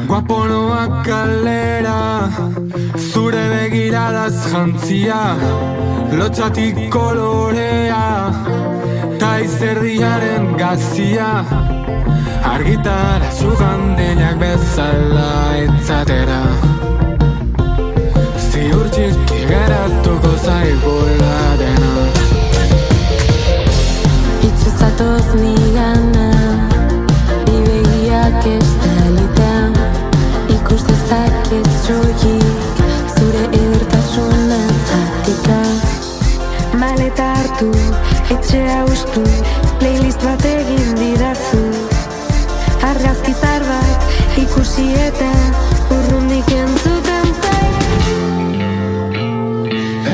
Guaponoak kalera, zure begiradaz jantzia, lotxatik kolorea, ta izerdiaren gazia, argitara sugandeinak bezala itzatera. Ziur txiki geratuko zaigula dena. Itxuzatoz nigana, ibegiak estalitan, ikus dezaket soilik, zure edertasunen zatika. Maleta hartu, etxea ustu, playlist bat egin didazu. Argazki zar bat ikusi eta urrundik entzuten zait.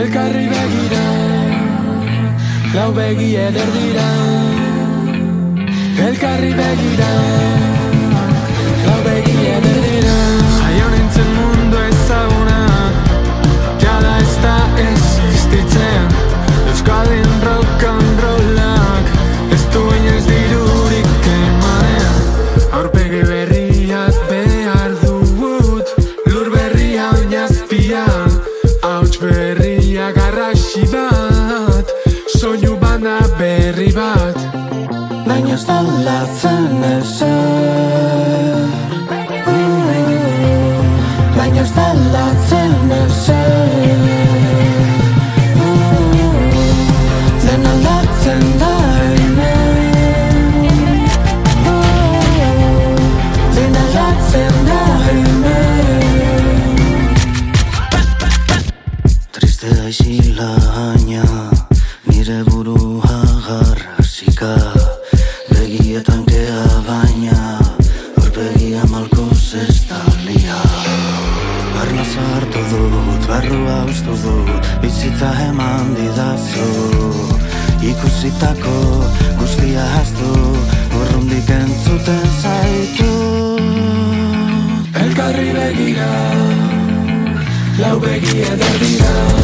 Elkarri begira, lau begi eder dira. Elkarri begira, lau begi eder dira. Jaio nintzen mundu ezaguna, jada ez da existitzen. Euskaldin rock and rollak, ez du inoiz dirurik emanen. Aurpegi berriak behar dut, lur berria oinazpian, hauts berriak arraxi bat, soinu banda berri bat. Baina ez da latzen ezer, baina ez da latzen ezer. Dena aldatzen da hemen, dena aldatzen da hemen. Triste da izila haina, nire burua garrasika. Begietan kea baina, aurpegia malkoz ez da lia. Barna sartu dut, barrua ustu dut, bizitza eman didazu. Ikusitako guztia haztu, urrundik entzuten zaitu. Elkarri begira, lau begi eder dira.